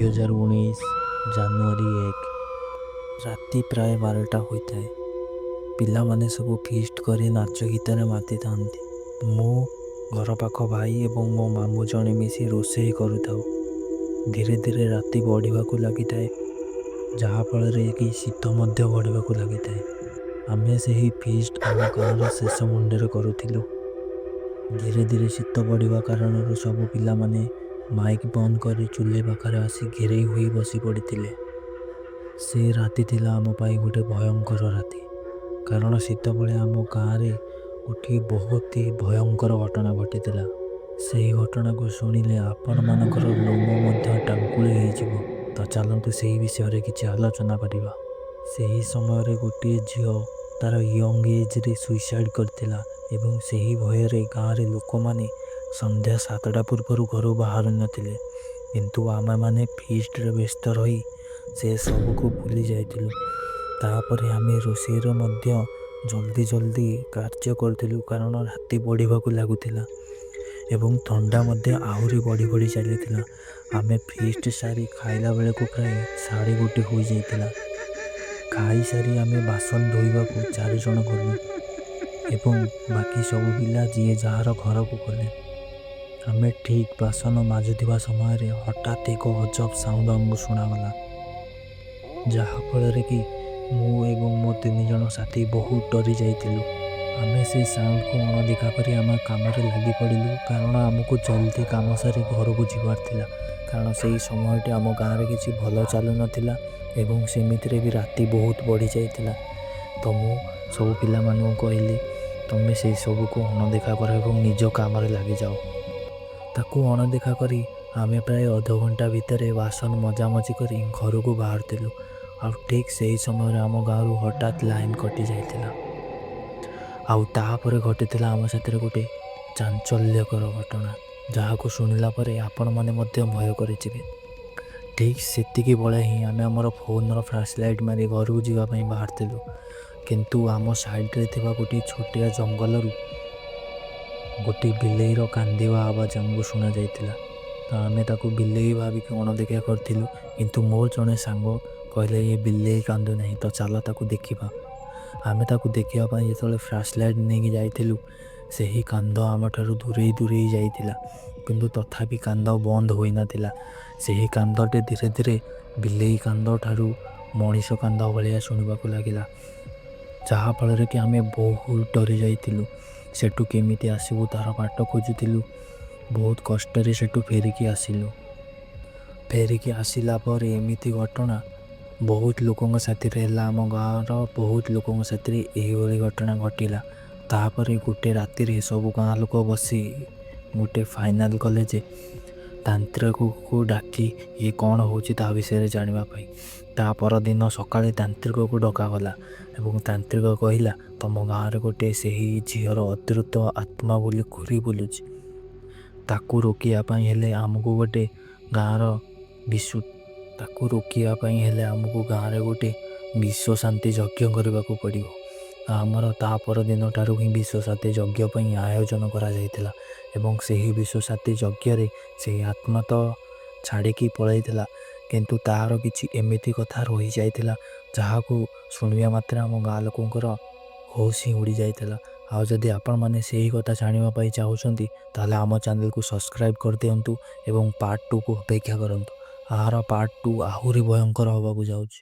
2019 ଜାନୁଆରୀ 1 ରାତି ପ୍ରାୟ 12ଟା ହୋଇଥାଏ। ପିଲାମାନେ ସବୁ ଫିଷ୍ଟ କରି ନାଚ ଗୀତରେ ମାତିଥାନ୍ତି। ମୁଁ, ଘର ପାଖ ଭାଇ ଏବଂ ମୋ ମାମୁଁ ଜଣେ ମିଶି ରୋଷେଇ କରୁଥାଉ। ଧୀରେ ଧୀରେ ରାତି ବଢ଼ିବାକୁ ଲାଗିଥାଏ, ଯାହାଫଳରେ କି ଶୀତ ମଧ୍ୟ ବଢ଼ିବାକୁ ଲାଗିଥାଏ। ଆମେ ସେହି ଫିଷ୍ଟ ଆମ ଗାଁର ଶେଷ ମୁଣ୍ଡରେ କରୁଥିଲୁ। ଧୀରେ ଧୀରେ ଶୀତ ବଢ଼ିବା କାରଣରୁ ସବୁ ପିଲାମାନେ ମାଇକ୍ ବନ୍ଦ କରି ଚୁଲି ପାଖରେ ଆସି ଘେରେଇ ହୋଇ ବସି ପଡ଼ିଥିଲେ। ସେ ରାତି ଥିଲା ଆମ ପାଇଁ ଗୋଟେ ଭୟଙ୍କର ରାତି, କାରଣ ସେତେବେଳେ ଆମ ଗାଁରେ ଗୋଟିଏ ବହୁତ ହି ଭୟଙ୍କର ଘଟଣା ଘଟିଥିଲା। ସେହି ଘଟଣାକୁ ଶୁଣିଲେ ଆପଣମାନଙ୍କର ଲୋମ ମଧ୍ୟ ଟାଙ୍କୁଳି ହେଇଯିବ। ତ ଚାଲନ୍ତୁ ସେହି ବିଷୟରେ କିଛି ଆଲୋଚନା କରିବା। ସେହି ସମୟରେ ଗୋଟିଏ ଝିଅ ତା'ର ୟଙ୍ଗ ଏଜ୍ରେ ସୁଇସାଇଡ଼୍ କରିଥିଲା ଏବଂ ସେହି ଭୟରେ ଗାଁରେ ଲୋକମାନେ ସନ୍ଧ୍ୟା 7ଟା ପୂର୍ବରୁ ଘରୁ ବାହାରୁ ନଥିଲେ। କିନ୍ତୁ ଆମେମାନେ ଫିଷ୍ଟରେ ବ୍ୟସ୍ତ ରହି ସେ ସବୁକୁ ଭୁଲି ଯାଇଥିଲୁ। ତାପରେ ଆମେ ରୋଷେଇର ମଧ୍ୟ ଜଲ୍ଦି ଜଲ୍ଦି କାର୍ଯ୍ୟ କରୁଥିଲୁ, କାରଣ ରାତି ବଢ଼ିବାକୁ ଲାଗୁଥିଲା ଏବଂ ଥଣ୍ଡା ମଧ୍ୟ ଆହୁରି ବଢ଼ି ବଢ଼ି ଚାଲିଥିଲା। ଆମେ ଫିଷ୍ଟ ସାରି ଖାଇଲା ବେଳକୁ ପ୍ରାୟ 1:30 ହୋଇଯାଇଥିଲା। ଖାଇସାରି ଆମେ ବାସନ ଧୋଇବାକୁ 4 ଜଣ ଗଲୁ ଏବଂ ବାକି ସବୁ ପିଲା ଯିଏ ଯାହାର ଘରକୁ ଗଲେ। ଆମେ ଠିକ୍ ବାସନ ମାଜୁଥିବା ସମୟରେ ହଠାତ୍ ଏକ ଅଜବ ସାଉଣ୍ଡ ଆମକୁ ଶୁଣାଗଲା, ଯାହାଫଳରେ କି ମୁଁ ଏବଂ ମୋ 3 ଜଣ ସାଥୀ ବହୁତ ଡରି ଯାଇଥିଲୁ। ଆମେ ସେ ସାଉଣ୍ଡକୁ ଅଣଦେଖା କରି ଆମ କାମରେ ଲାଗି ପଡ଼ିଲୁ, କାରଣ ଆମକୁ ଜଲ୍ଦି କାମ ସାରି ଘରକୁ ଯିବାର ଥିଲା, କାରଣ ସେହି ସମୟଟି ଆମ ଗାଁରେ କିଛି ଭଲ ଚାଲୁନଥିଲା ଏବଂ ସେମିତିରେ ବି ରାତି ବହୁତ ବଢ଼ିଯାଇଥିଲା। ତ ମୁଁ ସବୁ ପିଲାମାନଙ୍କୁ କହିଲି, ତମେ ସେହି ସବୁକୁ ଅଣଦେଖା କର ଏବଂ ନିଜ କାମରେ ଲାଗିଯାଅ। ତାକୁ ଅଣଦେଖା କରି ଆମେ ପ୍ରାୟ ଅଧଘଣ୍ଟା ଭିତରେ ବାସନ ମଜାମଜି କରି ଘରକୁ ବାହାରିଥିଲୁ। ଆଉ ଠିକ୍ ସେହି ସମୟରେ ଆମ ଗାଁରୁ ହଠାତ୍ ଲାଇନ୍ କଟି ଯାଇଥିଲା। ଆଉ ତାପରେ ଘଟିଥିଲା ଆମ ସାଥିରେ ଗୋଟେ ଚାଞ୍ଚଲ୍ୟକର ଘଟଣା, ଯାହାକୁ ଶୁଣିଲା ପରେ ଆପଣମାନେ ମଧ୍ୟ ଭୟ କରିଯିବେ। ଠିକ୍ ସେତିକି ବେଳେ ହିଁ ଆମେ ଆମର ଫୋନ୍ର ଫ୍ଲାସ୍ ଲାଇଟ୍ ମାରି ଘରକୁ ଯିବା ପାଇଁ ବାହାରିଥିଲୁ। କିନ୍ତୁ ଆମ ସାଇଡ଼୍ରେ ଥିବା ଗୋଟିଏ ଛୋଟିଆ ଜଙ୍ଗଲରୁ ଗୋଟିଏ ବିଲେଇର କାନ୍ଦିବା ଆବାଜ ଆମକୁ ଶୁଣାଯାଇଥିଲା। ତ ଆମେ ତାକୁ ବିଲେଇ ଭାବିକି ଅଣଦେଖା କରିଥିଲୁ, କିନ୍ତୁ ମୋର ଜଣେ ସାଙ୍ଗ କହିଲେ ଏ ବିଲେଇ କାନ୍ଦୁ ନାହିଁ, ତ ଚାଲ ତାକୁ ଦେଖିବା। ଆମେ ତାକୁ ଦେଖିବା ପାଇଁ ଯେତେବେଳେ ଫ୍ଲାସ୍ ଲାଇଟ୍ ନେଇକି ଯାଇଥିଲୁ, ସେହି କାନ୍ଦ ଆମଠାରୁ ଦୂରେଇ ଦୂରେଇ ଯାଇଥିଲା, କିନ୍ତୁ ତଥାପି କାନ୍ଦ ବନ୍ଦ ହୋଇନଥିଲା। ସେହି କାନ୍ଦଟି ଧୀରେ ଧୀରେ ବିଲେଇ କାନ୍ଦ ଠାରୁ ମଣିଷ କାନ୍ଦ ଭଳିଆ ଶୁଣିବାକୁ ଲାଗିଲା, ଯାହାଫଳରେ କି ଆମେ ବହୁତ ଡରି ଯାଇଥିଲୁ। ସେଠୁ କେମିତି ଆସିବୁ ତା'ର ବାଟ ଖୋଜୁଥିଲୁ। ବହୁତ କଷ୍ଟରେ ସେଠୁ ଫେରିକି ଆସିଲୁ। ଫେରିକି ଆସିଲା ପରେ ଏମିତି ଘଟଣା ବହୁତ ଲୋକଙ୍କ ସାଥିରେ ହେଲା। ଆମ ଗାଁର ବହୁତ ଲୋକଙ୍କ ସାଥିରେ ଏହିଭଳି ଘଟଣା ଘଟିଲା। ତାପରେ ଗୋଟେ ରାତିରେ ସବୁ ଗାଁ ଲୋକ ବସି ଗୋଟେ ଫାଇନାଲ୍ କଲେ ଯେ ତାନ୍ତ୍ରିକକୁ ଡାକି ଇଏ କ'ଣ ହେଉଛି ତା ବିଷୟରେ ଜାଣିବା ପାଇଁ। ତା ପରଦିନ ସକାଳେ ତାନ୍ତ୍ରିକକୁ ଡକାଗଲା ଏବଂ ତାନ୍ତ୍ରିକ କହିଲା, ତମ ଗାଁରେ ଗୋଟେ ସେହି ଝିଅର ଅତୃପ୍ତ ଆତ୍ମା ବୋଲି ଘୁରି ବୁଲୁଛି। ତାକୁ ରୋକିବା ପାଇଁ ହେଲେ ଆମକୁ ଗୋଟେ ବିଶ୍ୱ ଶାନ୍ତି ଯଜ୍ଞ କରିବାକୁ ପଡ଼ିବ। ଆମର ତା ପରଦିନ ଠାରୁ ହିଁ ବିଶ୍ୱ ଶାନ୍ତି ଯଜ୍ଞ ପାଇଁ ଆୟୋଜନ କରାଯାଇଥିଲା ଏବଂ ସେହି ବିଶ୍ୱ ଶାନ୍ତି ଯଜ୍ଞରେ ସେହି ଆତ୍ମା ତ ଛାଡ଼ିକି ପଳାଇଥିଲା, କିନ୍ତୁ ତାହାର କିଛି ଏମିତି କଥା ରହିଯାଇଥିଲା ଯାହାକୁ ଶୁଣିବା ମାତ୍ରେ ଆମ ଗାଁ ଲୋକଙ୍କର ହୋସ୍ ହିଁ ଉଡ଼ି ଯାଇଥିଲା। ଆଉ ଯଦି ଆପଣମାନେ ସେହି କଥା ଜାଣିବା ପାଇଁ ଚାହୁଁଛନ୍ତି, ତାହେଲେ ଆମ ଚ୍ୟାନେଲକୁ ସବସ୍କ୍ରାଇବ୍ କରିଦିଅନ୍ତୁ ଏବଂ ପାର୍ଟ 2କୁ ଅପେକ୍ଷା କରନ୍ତୁ। ଏହାର ପାର୍ଟ 2 ଆହୁରି ଭୟଙ୍କର ହେବାକୁ ଯାଉଛି।